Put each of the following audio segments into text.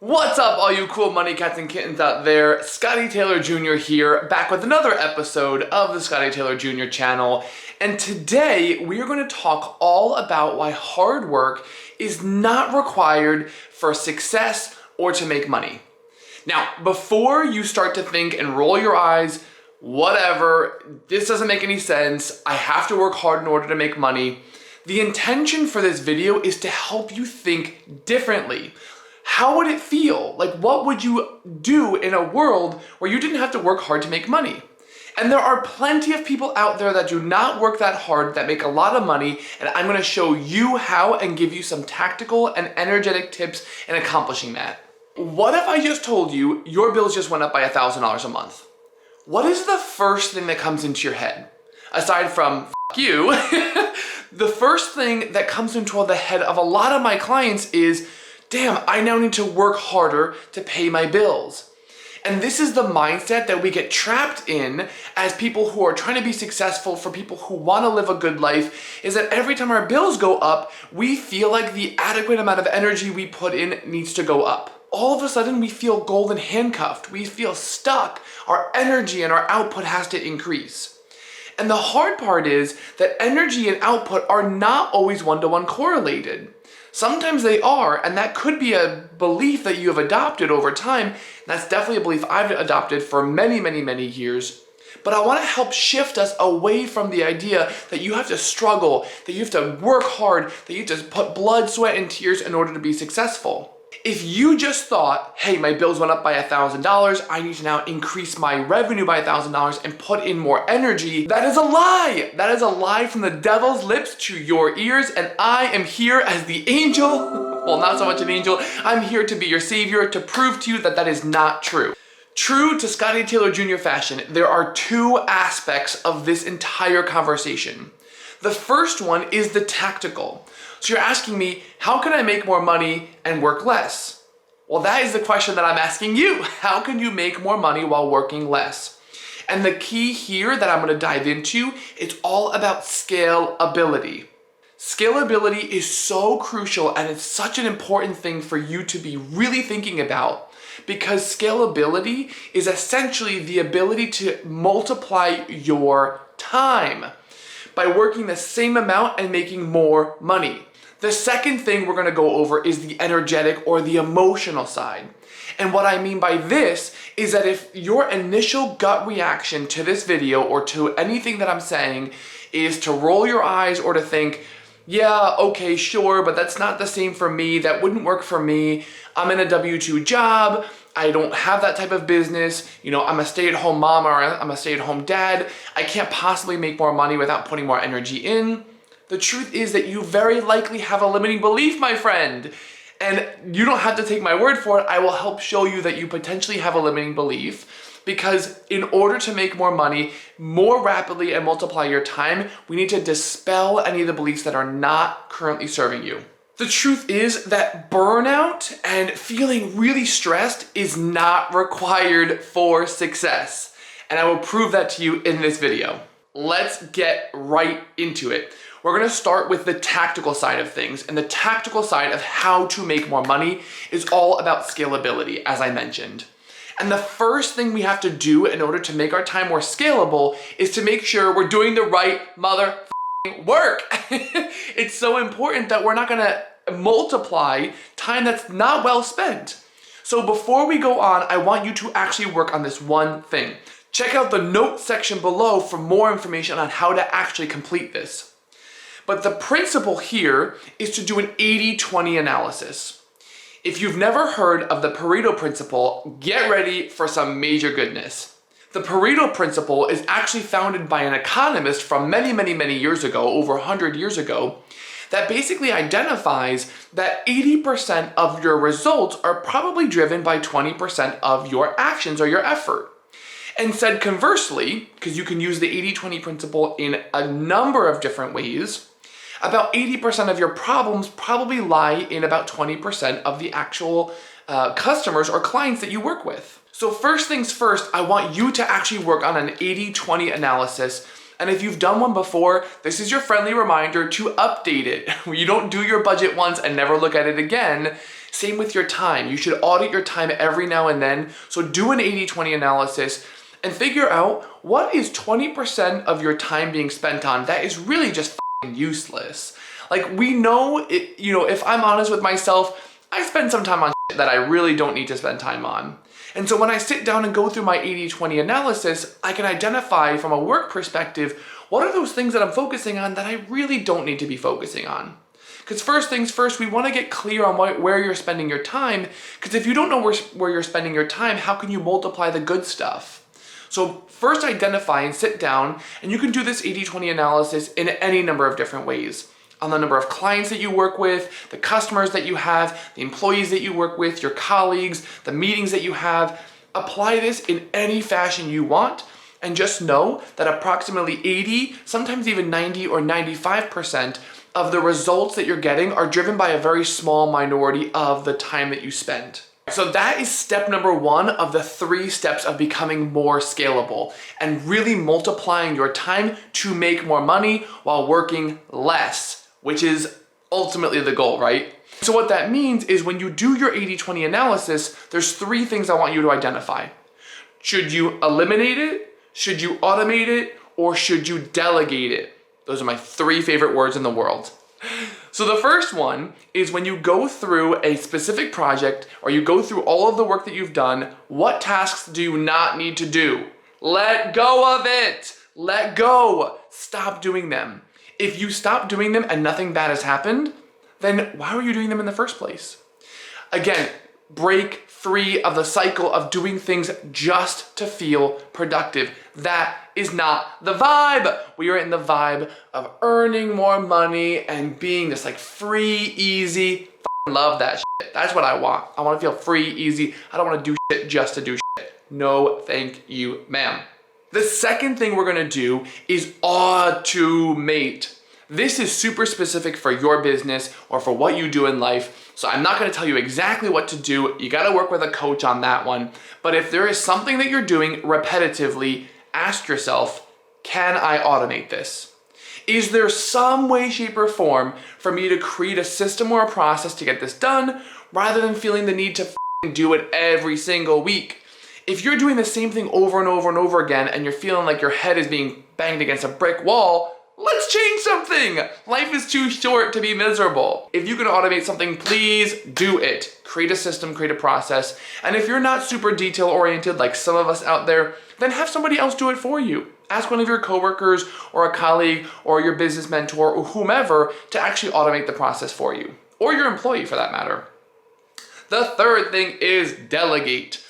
What's up, all you cool money cats and kittens out there? Scotty Taylor Jr. here, back with another episode of the Scotty Taylor Jr. channel. And today, we are going to talk all about why hard work is not required for success or to make money. Now, before you start to think and roll your eyes, whatever, this doesn't make any sense, I have to work hard in order to make money, the intention for this video is to help you think differently. How would it feel? Like, what would you do in a world where you didn't have to work hard to make money? And there are plenty of people out there that do not work that hard, that make a lot of money, and I'm gonna show you how and give you some tactical and energetic tips in accomplishing that. What if I just told you your bills just went up by $1,000 a month? What is the first thing that comes into your head? Aside from, F you, the first thing that comes into the head of a lot of my clients is, damn, I now need to work harder to pay my bills. And this is the mindset that we get trapped in as people who are trying to be successful, for people who want to live a good life, is that every time our bills go up, we feel like the adequate amount of energy we put in needs to go up. All of a sudden, we feel golden handcuffed. We feel stuck. Our energy and our output has to increase. And the hard part is that energy and output are not always one-to-one correlated. Sometimes they are, and that could be a belief that you have adopted over time. That's definitely a belief I've adopted for many, many, many years. But I want to help shift us away from the idea that you have to struggle, that you have to work hard, that you have to put blood, sweat, and tears in order to be successful. If you just thought, hey, my bills went up by $1,000, I need to now increase my revenue by $1,000 and put in more energy, that is a lie. That is a lie from the devil's lips to your ears, and I am here as the angel, well, not so much an angel, I'm here to be your savior, to prove to you that that is not true. True to Scotty Taylor Jr. fashion, there are two aspects of this entire conversation. The first one is the tactical. So you're asking me, how can I make more money and work less? Well, that is the question that I'm asking you. How can you make more money while working less? And the key here that I'm going to dive into, it's all about scalability. Scalability is so crucial, and it's such an important thing for you to be really thinking about, because scalability is essentially the ability to multiply your time by working the same amount and making more money. The second thing we're gonna go over is the energetic or the emotional side. And what I mean by this is that if your initial gut reaction to this video or to anything that I'm saying is to roll your eyes or to think, yeah, okay, sure, but that's not the same for me, that wouldn't work for me, I'm in a W-2 job, I don't have that type of business, you know, I'm a stay-at-home mom or I'm a stay-at-home dad, I can't possibly make more money without putting more energy in. The truth is that you very likely have a limiting belief, my friend. And you don't have to take my word for it. I will help show you that you potentially have a limiting belief, because in order to make more money more rapidly and multiply your time, we need to dispel any of the beliefs that are not currently serving you. The truth is that burnout and feeling really stressed is not required for success. And I will prove that to you in this video. Let's get right into it. We're gonna start with the tactical side of things, and the tactical side of how to make more money is all about scalability, as I mentioned. And the first thing we have to do in order to make our time more scalable is to make sure we're doing the right work. It's so important that we're not gonna multiply time that's not well spent. So before we go on, I want you to actually work on this one thing. Check out the notes section below for more information on how to actually complete this. But the principle here is to do an 80-20 analysis. If you've never heard of the Pareto principle, get ready for some major goodness. The Pareto principle is actually founded by an economist from many, many, many years ago, over 100 years ago, that basically identifies that 80% of your results are probably driven by 20% of your actions or your effort. And said conversely, because you can use the 80-20 principle in a number of different ways, about 80% of your problems probably lie in about 20% of the actual customers or clients that you work with. So first things first, I want you to actually work on an 80-20 analysis. And if you've done one before, this is your friendly reminder to update it. You don't do your budget once and never look at it again. Same with your time. You should audit your time every now and then. So do an 80-20 analysis and figure out what is 20% of your time being spent on that is really just useless. Like, we know it, if I'm honest with myself, I spend some time on shit that I really don't need to spend time on. And so when I sit down and go through my 80-20 analysis, I can identify from a work perspective, what are those things that I'm focusing on that I really don't need to be focusing on? Because first things first, we want to get clear on where you're spending your time, because if you don't know where you're spending your time, how can you multiply the good stuff? So first identify and sit down, and you can do this 80-20 analysis in any number of different ways. On the number of clients that you work with, the customers that you have, the employees that you work with, your colleagues, the meetings that you have. Apply this in any fashion you want, and just know that approximately 80, sometimes even 90 or 95% of the results that you're getting are driven by a very small minority of the time that you spend. So that is step number 1 of the 3 steps of becoming more scalable and really multiplying your time to make more money while working less, which is ultimately the goal, right? So what that means is when you do your 80-20 analysis, there's 3 things I want you to identify. Should you eliminate it? Should you automate it? Or should you delegate it? Those are my 3 favorite words in the world. So the first one is when you go through a specific project or you go through all of the work that you've done, what tasks do you not need to do? Let go of it. Let go. Stop doing them. If you stop doing them and nothing bad has happened, then why were you doing them in the first place? Again, break free of the cycle of doing things just to feel productive. That is not the vibe. We are in the vibe of earning more money and being this like free, easy. Love that shit. That's what I want. I want to feel free, easy. I don't want to do shit just to do shit. No, thank you, ma'am. The second thing we're going to do is automate. This is super specific for your business or for what you do in life. So I'm not going to tell you exactly what to do. You got to work with a coach on that one. But if there is something that you're doing repetitively, ask yourself, can I automate this? Is there some way, shape, or form for me to create a system or a process to get this done rather than feeling the need to do it every single week? If you're doing the same thing over and over and over again and you're feeling like your head is being banged against a brick wall, let's change something. Life is too short to be miserable. If you can automate something, please do it. Create a system, create a process. And if you're not super detail oriented like some of us out there, then have somebody else do it for you. Ask one of your coworkers or a colleague or your business mentor or whomever to actually automate the process for you, or your employee for that matter. The third thing is delegate.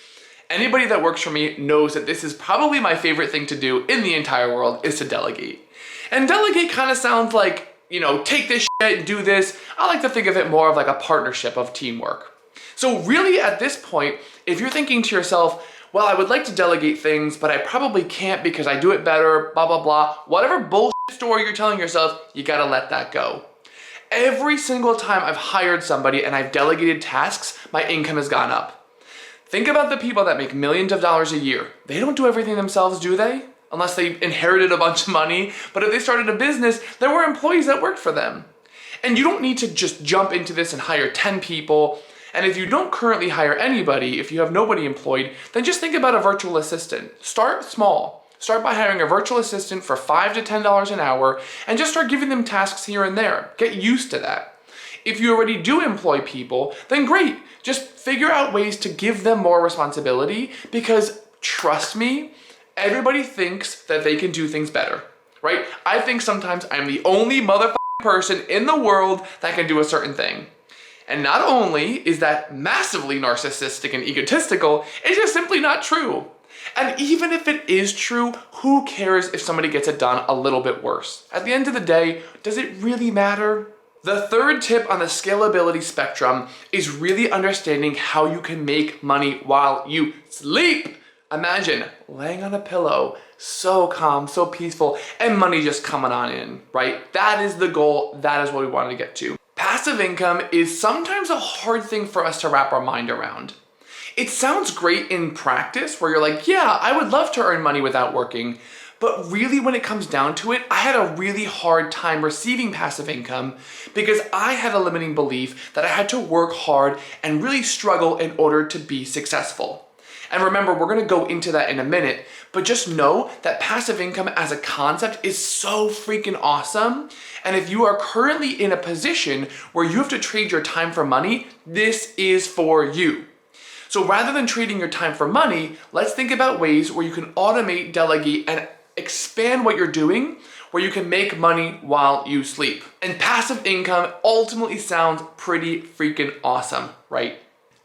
Anybody that works for me knows that this is probably my favorite thing to do in the entire world is to delegate. And delegate kind of sounds like, take this shit and do this. I like to think of it more of like a partnership of teamwork. So really at this point, if you're thinking to yourself, well, I would like to delegate things, but I probably can't because I do it better, blah, blah, blah. Whatever bullshit story you're telling yourself, you gotta let that go. Every single time I've hired somebody and I've delegated tasks, my income has gone up. Think about the people that make millions of dollars a year. They don't do everything themselves, do they? Unless they inherited a bunch of money. But if they started a business, there were employees that worked for them. And you don't need to just jump into this and hire 10 people. And if you don't currently hire anybody, if you have nobody employed, then just think about a virtual assistant. Start small. Start by hiring a virtual assistant for $5 to $10 an hour and just start giving them tasks here and there. Get used to that. If you already do employ people, then great. Just figure out ways to give them more responsibility because trust me, everybody thinks that they can do things better, right? I think sometimes I'm the only motherfucking person in the world that can do a certain thing. And not only is that massively narcissistic and egotistical, it's just simply not true. And even if it is true, who cares if somebody gets it done a little bit worse? At the end of the day, does it really matter? The third tip on the scalability spectrum is really understanding how you can make money while you sleep. Imagine laying on a pillow, so calm, so peaceful, and money just coming on in, right? That is the goal. That is what we want to get to. Passive income is sometimes a hard thing for us to wrap our mind around. It sounds great in practice where you're like, yeah, I would love to earn money without working, But really, when it comes down to it, I had a really hard time receiving passive income because I had a limiting belief that I had to work hard and really struggle in order to be successful. And remember, we're gonna go into that in a minute, but just know that passive income as a concept is so freaking awesome. And if you are currently in a position where you have to trade your time for money, this is for you. So rather than trading your time for money, let's think about ways where you can automate, delegate, and expand what you're doing, where you can make money while you sleep. And passive income ultimately sounds pretty freaking awesome, right?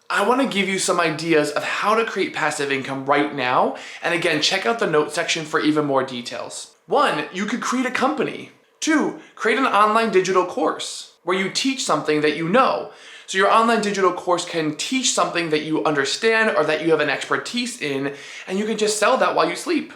I want to give you some ideas of how to create passive income right now. And again, check out the notes section for even more details. 1, you could create a company. 2, create an online digital course where you teach something that you know. So your online digital course can teach something that you understand or that you have an expertise in, and you can just sell that while you sleep.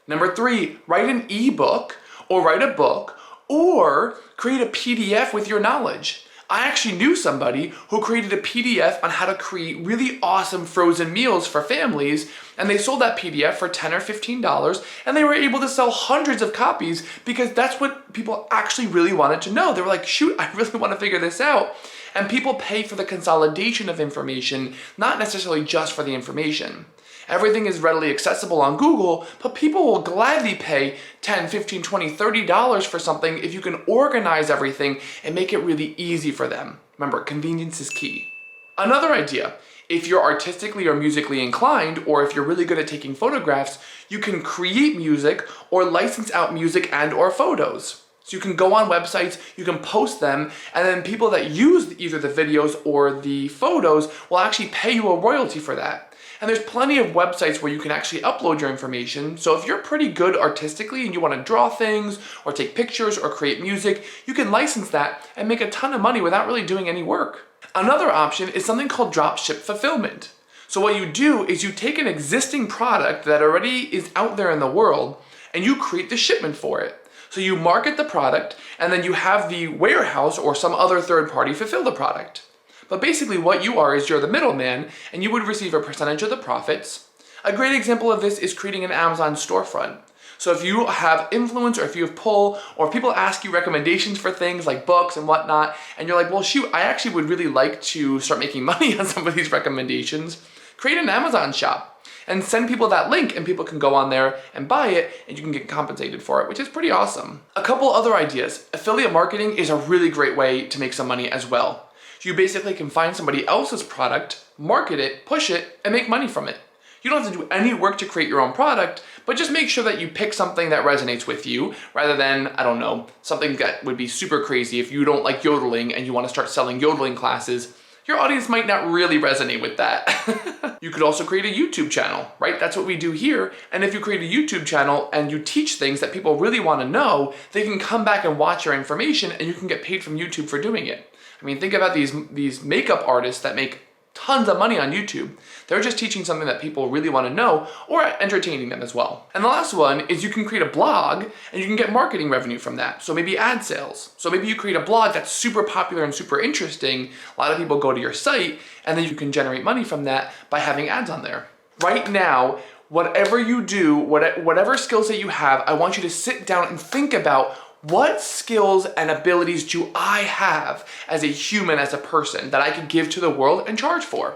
Number 3, write an ebook or write a book or create a PDF with your knowledge. I actually knew somebody who created a PDF on how to create really awesome frozen meals for families, and they sold that PDF for $10 or $15, and they were able to sell hundreds of copies because that's what people actually really wanted to know. They were like, shoot, I really want to figure this out. And people pay for the consolidation of information, not necessarily just for the information. Everything is readily accessible on Google, but people will gladly pay $10, $15, $20, $30 for something if you can organize everything and make it really easy for them. Remember, convenience is key. Another idea, if you're artistically or musically inclined, or if you're really good at taking photographs, you can create music or license out music and or photos. So you can go on websites, you can post them, and then people that use either the videos or the photos will actually pay you a royalty for that. And there's plenty of websites where you can actually upload your information. So if you're pretty good artistically and you want to draw things or take pictures or create music, you can license that and make a ton of money without really doing any work. Another option is something called dropship fulfillment. So what you do is you take an existing product that already is out there in the world and you create the shipment for it. So you market the product and then you have the warehouse or some other third party fulfill the product. But basically what you are is you're the middleman and you would receive a percentage of the profits. A great example of this is creating an Amazon storefront. So if you have influence or if you have pull or people ask you recommendations for things like books and whatnot, and you're like, well, shoot, I actually would really like to start making money on some of these recommendations, create an Amazon shop and send people that link and people can go on there and buy it and you can get compensated for it, which is pretty awesome. A couple other ideas. Affiliate marketing is a really great way to make some money as well. You basically can find somebody else's product, market it, push it, and make money from it. You don't have to do any work to create your own product, but just make sure that you pick something that resonates with you rather than, I don't know, something that would be super crazy. If you don't like yodeling and you want to start selling yodeling classes, your audience might not really resonate with that. You could also create a YouTube channel, right? That's what we do here. And if you create a YouTube channel and you teach things that people really want to know, they can come back and watch your information and you can get paid from YouTube for doing it. I mean, think about these makeup artists that make tons of money on YouTube. They're just teaching something that people really want to know or entertaining them as well. And the last one is you can create a blog and you can get marketing revenue from that. So maybe ad sales. So maybe you create a blog that's super popular and super interesting. A lot of people go to your site and then you can generate money from that by having ads on there. Right now, whatever you do, whatever skills that you have, I want you to sit down and think about what skills and abilities do I have as a human, as a person, that I could give to the world and charge for?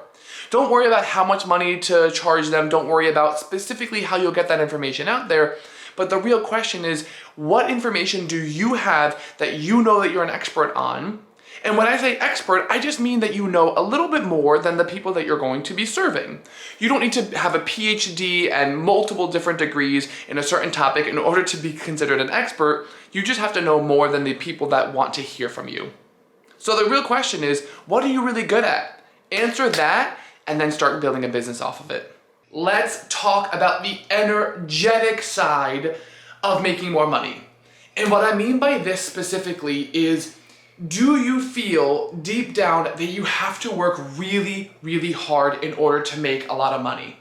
Don't worry about how much money to charge them. Don't worry about specifically how you'll get that information out there. But the real question is, what information do you have that you know that you're an expert on? And when I say expert, I just mean that you know a little bit more than the people that you're going to be serving. You don't need to have a PhD and multiple different degrees in a certain topic in order to be considered an expert. You just have to know more than the people that want to hear from you. So the real question is, what are you really good at? Answer that and then start building a business off of it. Let's talk about the energetic side of making more money. And what I mean by this specifically is, do you feel deep down that you have to work really, really hard in order to make a lot of money?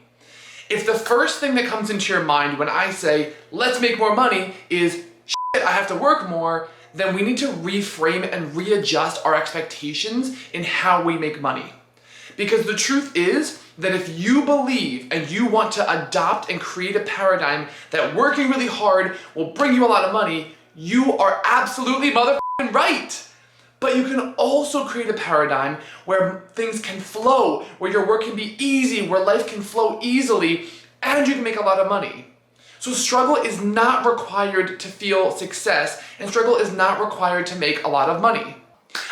If the first thing that comes into your mind when I say, let's make more money is, shit, I have to work more, then we need to reframe and readjust our expectations in how we make money. Because the truth is, that if you believe and you want to adopt and create a paradigm that working really hard will bring you a lot of money, you are absolutely motherfucking right. But you can also create a paradigm where things can flow, where your work can be easy, where life can flow easily, and you can make a lot of money. So struggle is not required to feel success, and struggle is not required to make a lot of money.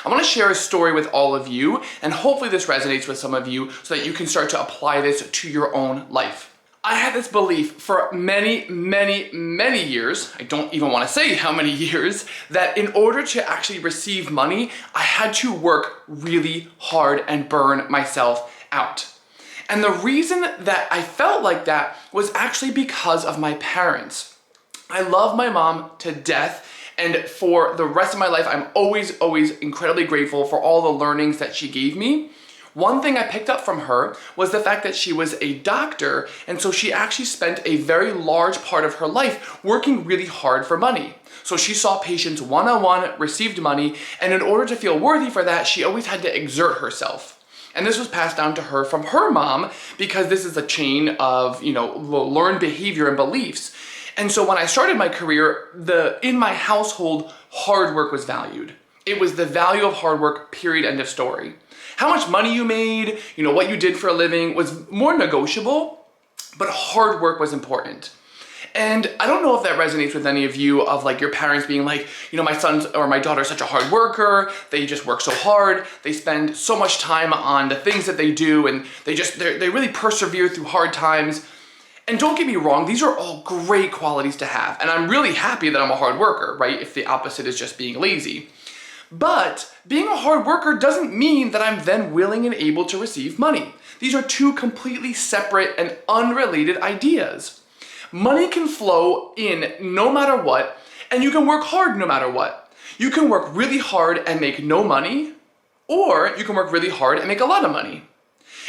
I want to share a story with all of you, and hopefully this resonates with some of you so that you can start to apply this to your own life. I had this belief for many, many, many years, I don't even want to say how many years, that in order to actually receive money, I had to work really hard and burn myself out. And the reason that I felt like that was actually because of my parents. I love my mom to death, and for the rest of my life, I'm always incredibly grateful for all the learnings that she gave me. One thing I picked up from her was the fact that she was a doctor, and so she actually spent a very large part of her life working really hard for money. So she saw patients one-on-one, received money, and in order to feel worthy for that, she always had to exert herself. And this was passed down to her from her mom because this is a chain of, learned behavior and beliefs. And so when I started my career, in my household, hard work was valued. It was the value of hard work, period, end of story. How much money you made, what you did for a living was more negotiable, but hard work was important. And I don't know if that resonates with any of you of like your parents being like, my son or my daughter is such a hard worker, they just work so hard, they spend so much time on the things that they do, and they really persevere through hard times. And don't get me wrong, these are all great qualities to have. And I'm really happy that I'm a hard worker, right? If the opposite is just being lazy. But being a hard worker doesn't mean that I'm then willing and able to receive money. These are two completely separate and unrelated ideas. Money can flow in no matter what, and you can work hard no matter what. You can work really hard and make no money, or you can work really hard and make a lot of money.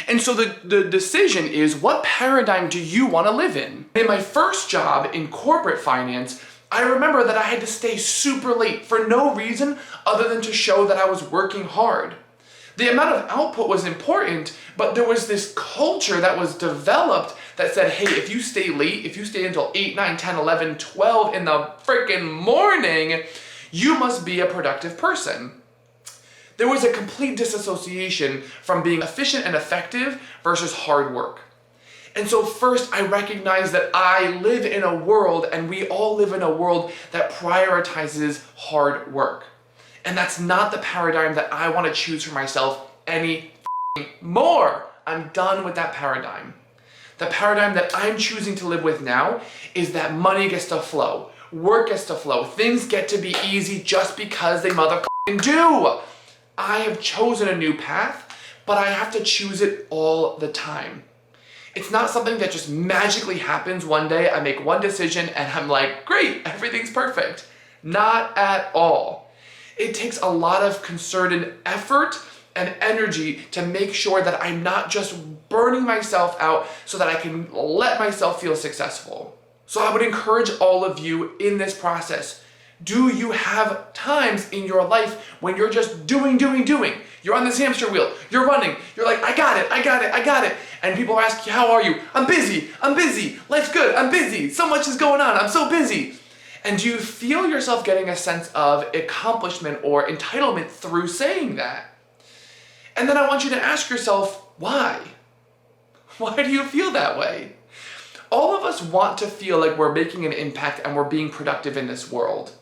And so the decision is, what paradigm do you want to live in? In my first job in corporate finance, I remember that I had to stay super late for no reason other than to show that I was working hard. The amount of output was important, but there was this culture that was developed that said, hey, if you stay late, if you stay until 8, 9, 10, 11, 12 in the freaking morning, you must be a productive person. There was a complete disassociation from being efficient and effective versus hard work. And so first I recognize that I live in a world, and we all live in a world that prioritizes hard work. And that's not the paradigm that I want to choose for myself any more. I'm done with that paradigm. The paradigm that I'm choosing to live with now is that money gets to flow, work gets to flow, things get to be easy just because they motherfucking do. I have chosen a new path, but I have to choose it all the time. It's not something that just magically happens one day. I make one decision and I'm like, great, everything's perfect. Not at all. It takes a lot of concerted effort and energy to make sure that I'm not just burning myself out so that I can let myself feel successful. So I would encourage all of you in this process. Do you have times in your life when you're just doing? You're on this hamster wheel, you're running, you're like, I got it. And people ask you, how are you? I'm busy, life's good, I'm busy, so much is going on, I'm so busy. And do you feel yourself getting a sense of accomplishment or entitlement through saying that? And then I want you to ask yourself, why? Why do you feel that way? All of us want to feel like we're making an impact and we're being productive in this world.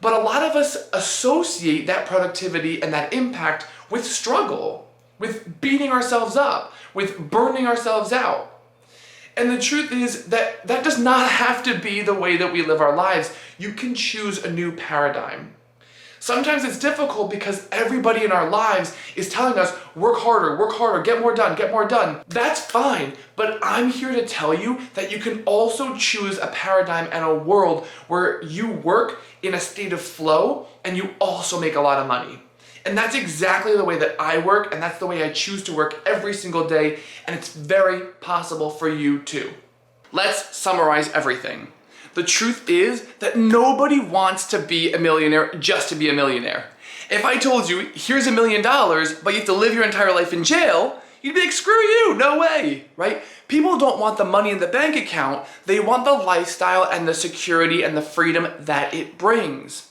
But a lot of us associate that productivity and that impact with struggle, with beating ourselves up, with burning ourselves out. And the truth is that that does not have to be the way that we live our lives. You can choose a new paradigm. Sometimes it's difficult because everybody in our lives is telling us, work harder, get more done. That's fine, but I'm here to tell you that you can also choose a paradigm and a world where you work in a state of flow and you also make a lot of money. And that's exactly the way that I work, and that's the way I choose to work every single day, and it's very possible for you too. Let's summarize everything. The truth is that nobody wants to be a millionaire just to be a millionaire. If I told you, here's $1 million, but you have to live your entire life in jail, You'd be like, screw you, no way, right? People don't want the money in the bank account. They want the lifestyle and the security and the freedom that it brings.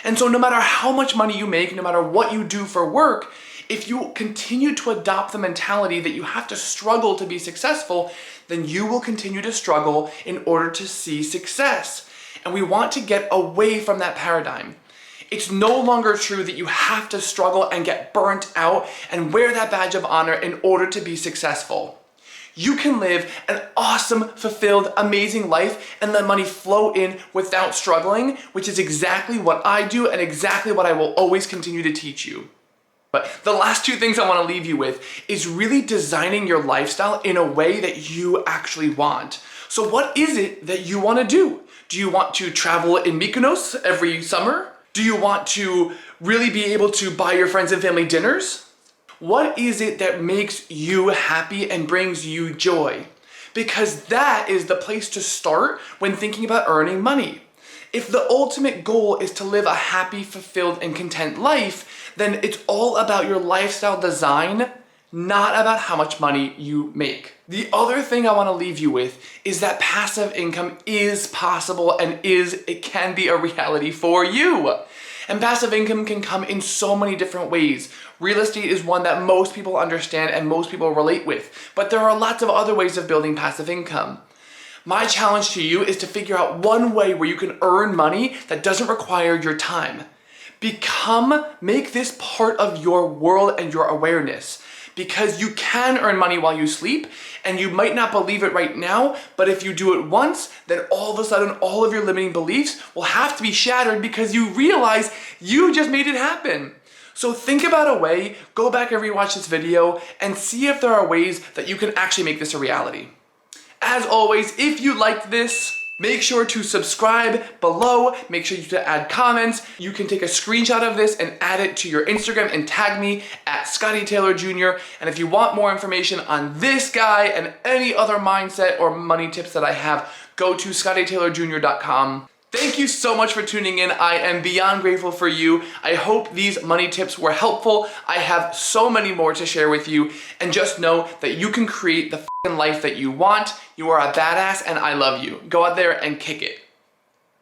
And so no matter how much money you make, no matter what you do for work, if you continue to adopt the mentality that you have to struggle to be successful, then you will continue to struggle in order to see success. And we want to get away from that paradigm. It's no longer true that you have to struggle and get burnt out and wear that badge of honor in order to be successful. You can live an awesome, fulfilled, amazing life and let money flow in without struggling, which is exactly what I do and exactly what I will always continue to teach you. But the last two things I want to leave you with is really designing your lifestyle in a way that you actually want. So what is it that you want to do? Do you want to travel in Mykonos every summer? Do you want to really be able to buy your friends and family dinners? What is it that makes you happy and brings you joy? Because that is the place to start when thinking about earning money. If the ultimate goal is to live a happy, fulfilled, and content life, then it's all about your lifestyle design, not about how much money you make. The other thing I want to leave you with is that passive income is possible and it can be a reality for you. And passive income can come in so many different ways. Real estate is one that most people understand and most people relate with, but there are lots of other ways of building passive income. My challenge to you is to figure out one way where you can earn money that doesn't require your time. Make this part of your world and your awareness, because you can earn money while you sleep, and you might not believe it right now, but if you do it once, then all of a sudden all of your limiting beliefs will have to be shattered because you realize you just made it happen. So think about a way, go back and rewatch this video, and see if there are ways that you can actually make this a reality. As always, if you liked this, make sure to subscribe below, make sure to add comments. You can take a screenshot of this and add it to your Instagram and tag me at Scotty Taylor Jr. And if you want more information on this guy and any other mindset or money tips that I have, go to scottytaylorjr.com. Thank you so much for tuning in. I am beyond grateful for you. I hope these money tips were helpful. I have so many more to share with you. And just know that you can create the life that you want. You are a badass and I love you. Go out there and kick it.